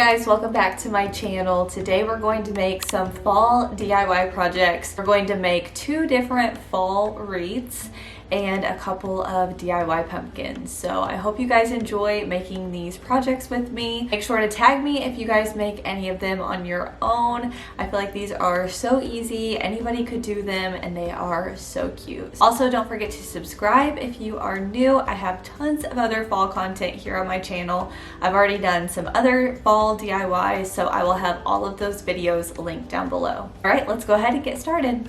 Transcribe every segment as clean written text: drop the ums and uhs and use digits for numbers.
guys, welcome back to my channel. Today we're going to make some fall DIY projects. We're going to make 2 different fall wreaths and a couple of DIY pumpkins. So I hope you guys enjoy making these projects with me. Make sure to tag me if you guys make any of them on your own. I feel like these are so easy, anybody could do them, and they are so cute. Also, don't forget to subscribe if you are new. I have tons of other fall content here on my channel. I've already done some other fall DIYs, so I will have all of those videos linked down below. All right, let's go ahead and get started.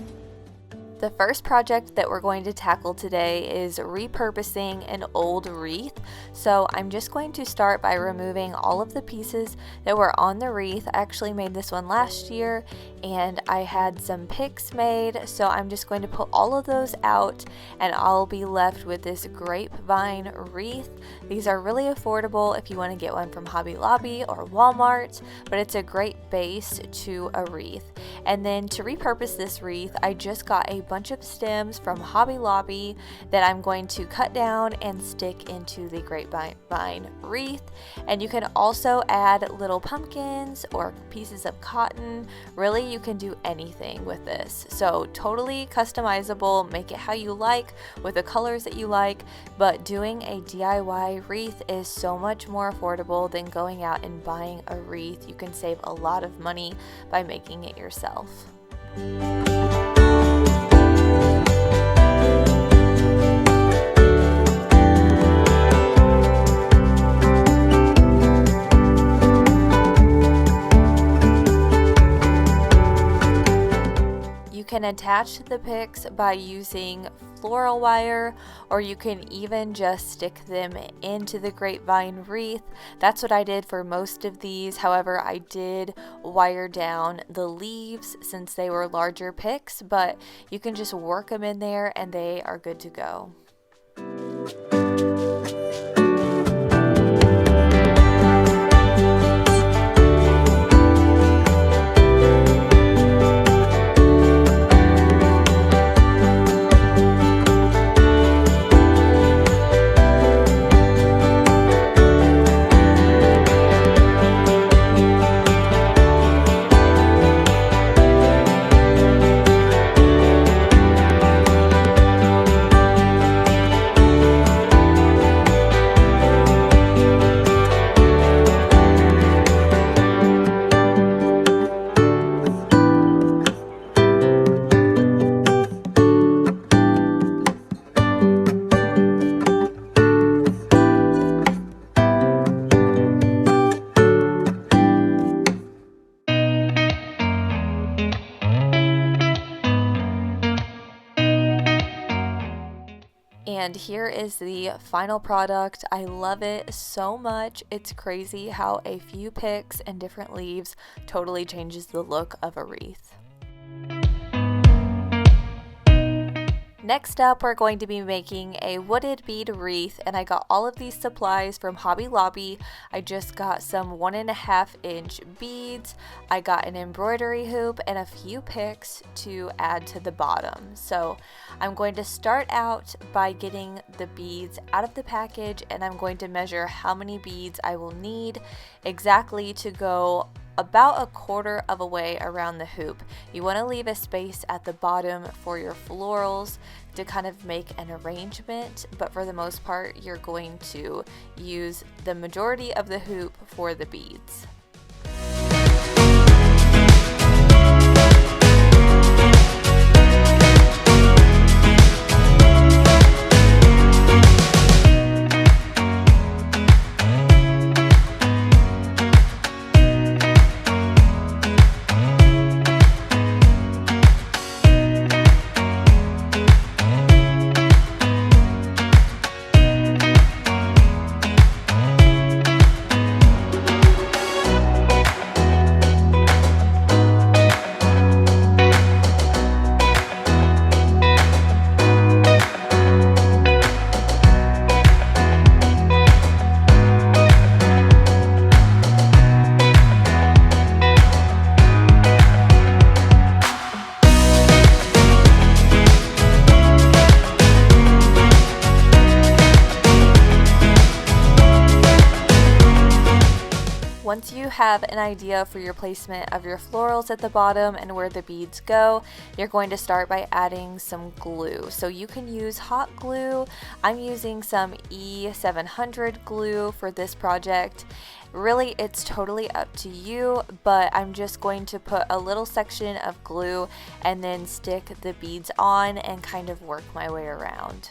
The first project that we're going to tackle today is repurposing an old wreath. So I'm just going to start by removing all of the pieces that were on the wreath. I actually made this one last year and I had some picks made, so I'm just going to put all of those out and I'll be left with this grapevine wreath. These are really affordable if you want to get one from Hobby Lobby or Walmart, but it's a great base to a wreath. And then to repurpose this wreath, I just got a bunch of stems from Hobby Lobby that I'm going to cut down and stick into the grapevine wreath. And you can also add little pumpkins or pieces of cotton. Really, you can do anything with this. So totally customizable, make it how you like with the colors that you like, but doing a DIY wreath is so much more affordable than going out and buying a wreath. You can save a lot of money by making it yourself. You can attach the picks by using floral wire, or you can even just stick them into the grapevine wreath. That's what I did for most of these. However, I did wire down the leaves since they were larger picks, but you can just work them in there and they are good to go. And here is the final product. I love it so much. It's crazy how a few picks and different leaves totally changes the look of a wreath. Next up, we're going to be making a wooded bead wreath, and I got all of these supplies from Hobby Lobby. I just got some 1.5 inch beads. I got an embroidery hoop and a few picks to add to the bottom. So I'm going to start out by getting the beads out of the package, and I'm going to measure how many beads I will need exactly to go about 1/4 of a way around the hoop. You want to leave a space at the bottom for your florals to kind of make an arrangement, but for the most part you're going to use the majority of the hoop for the beads. have an idea for your placement of your florals at the bottom and where the beads go, you're going to start by adding some glue. So you can use hot glue. I'm using some E700 glue for this project. Really, it's totally up to you, but I'm just going to put a little section of glue and then stick the beads on and kind of work my way around.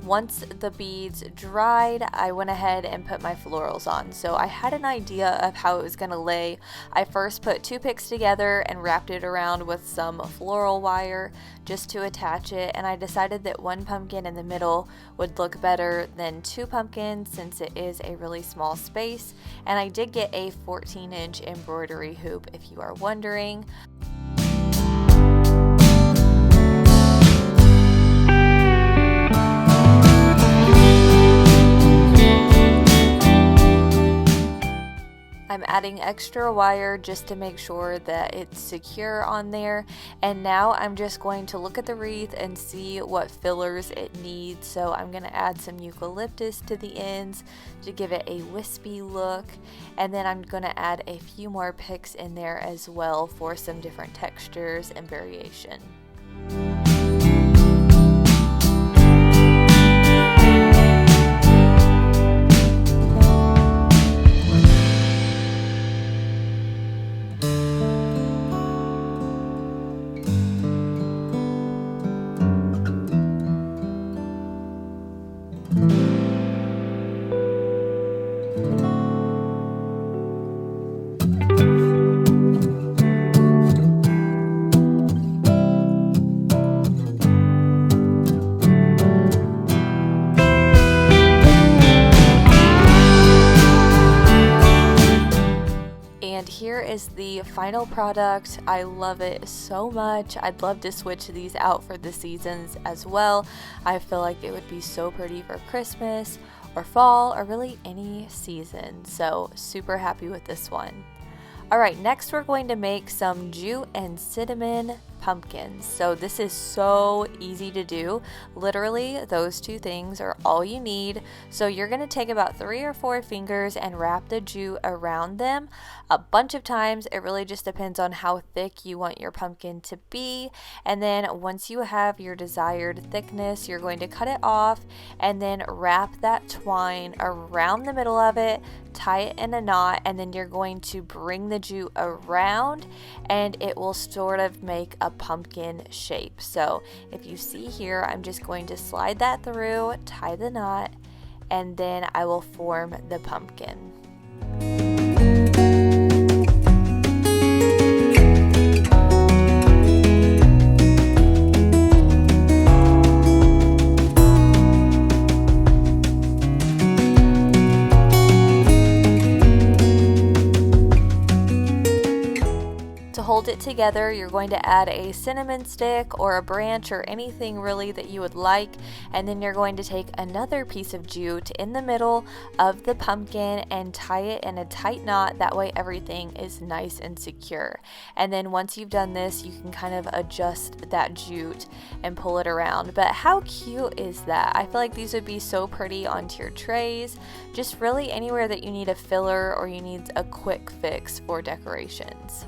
Once the beads dried, I went ahead and put my florals on. So I had an idea of how it was going to lay. I first put 2 picks together and wrapped it around with some floral wire just to attach it, and I decided that 1 pumpkin in the middle would look better than 2 pumpkins since it is a really small space. And I did get a 14-inch embroidery hoop, if you are wondering. I'm adding extra wire just to make sure that it's secure on there, and now I'm just going to look at the wreath and see what fillers it needs. So I'm going to add some eucalyptus to the ends to give it a wispy look, and then I'm going to add a few more picks in there as well for some different textures and variation. Here is the final product. I love it so much. I'd love to switch these out for the seasons as well. I feel like it would be so pretty for Christmas or fall or really any season. So super happy with this one. Alright, next we're going to make some jute and cinnamon pumpkins. So this is so easy to do. Literally, those 2 things are all you need. So you're going to take about 3 or 4 fingers and wrap the jute around them a bunch of times. It really just depends on how thick you want your pumpkin to be. And then once you have your desired thickness, you're going to cut it off and then wrap that twine around the middle of it, tie it in a knot, and then you're going to bring the jute around and it will sort of make a pumpkin shape. So if you see here, I'm just going to slide that through, tie the knot, and then I will form the pumpkin. hold it together, you're going to add a cinnamon stick or a branch or anything really that you would like, and then you're going to take another piece of jute in the middle of the pumpkin and tie it in a tight knot. That way everything is nice and secure. And then once you've done this, you can kind of adjust that jute and pull it around. But how cute is that? I feel like these would be so pretty onto your trays, just really anywhere that you need a filler or you need a quick fix for decorations.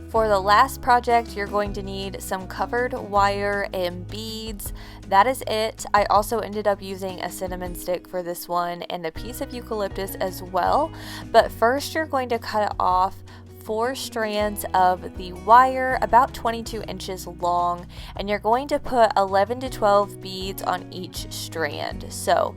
For the last project, you're going to need some covered wire and beads. That is it. I also ended up using a cinnamon stick for this one and a piece of eucalyptus as well. But first, you're going to cut off 4 strands of the wire about 22 inches long, and you're going to put 11 to 12 beads on each strand. So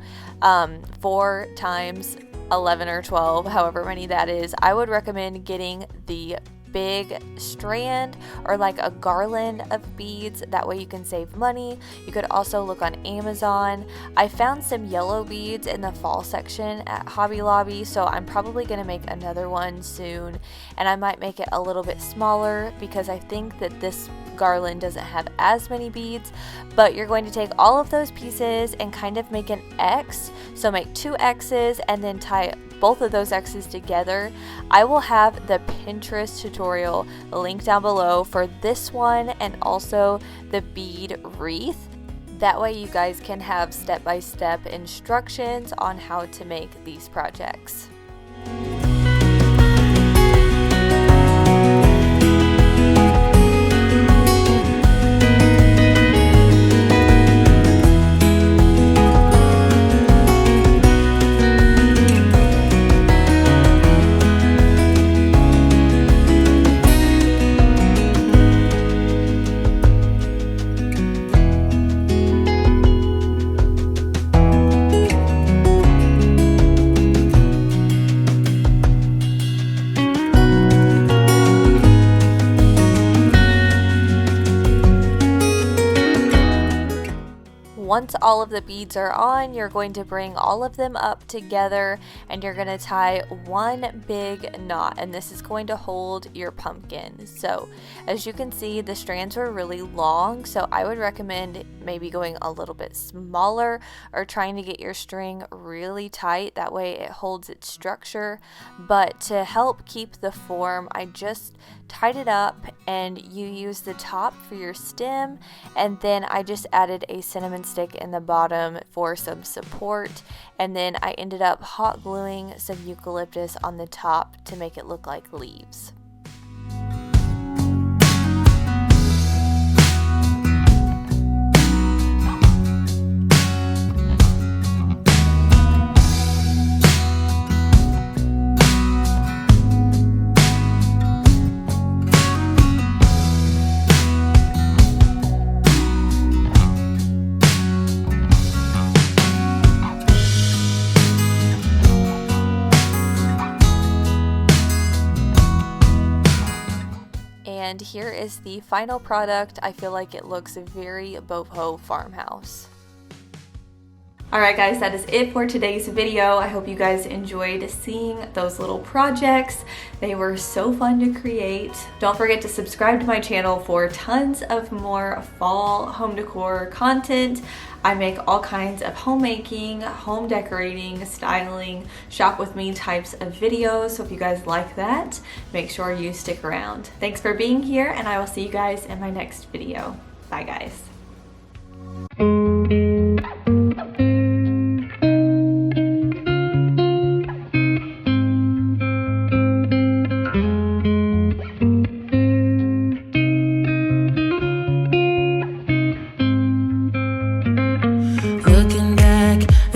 4 times 11 or 12, however many that is. I would recommend getting the big strand or like a garland of beads. That way you can save money. You could also look on Amazon. I found some yellow beads in the fall section at Hobby Lobby, so I'm probably going to make another one soon, and I might make it a little bit smaller because I think that this garland doesn't have as many beads. But you're going to take all of those pieces and kind of make an X. So make 2 X's and then tie both of those X's together. I will have the Pinterest tutorial linked down below for this one and also the bead wreath. That way you guys can have step-by-step instructions on how to make these projects. Once all of the beads are on, you're going to bring all of them up together and you're going to tie one big knot, and this is going to hold your pumpkin. So as you can see, the strands were really long, so I would recommend maybe going a little bit smaller or trying to get your string really tight. That way it holds its structure. But to help keep the form, I just tied it up, and you use the top for your stem, and then I just added a cinnamon stick in the bottom for some support, and then I ended up hot gluing some eucalyptus on the top to make it look like leaves. And here is the final product. I feel like it looks very boho farmhouse. Alright guys, that is it for today's video. I hope you guys enjoyed seeing those little projects. They were so fun to create. Don't forget to subscribe to my channel for tons of more fall home decor content. I make all kinds of homemaking, home decorating, styling, shop with me types of videos. So if you guys like that, make sure you stick around. Thanks for being here, and I will see you guys in my next video. Bye guys.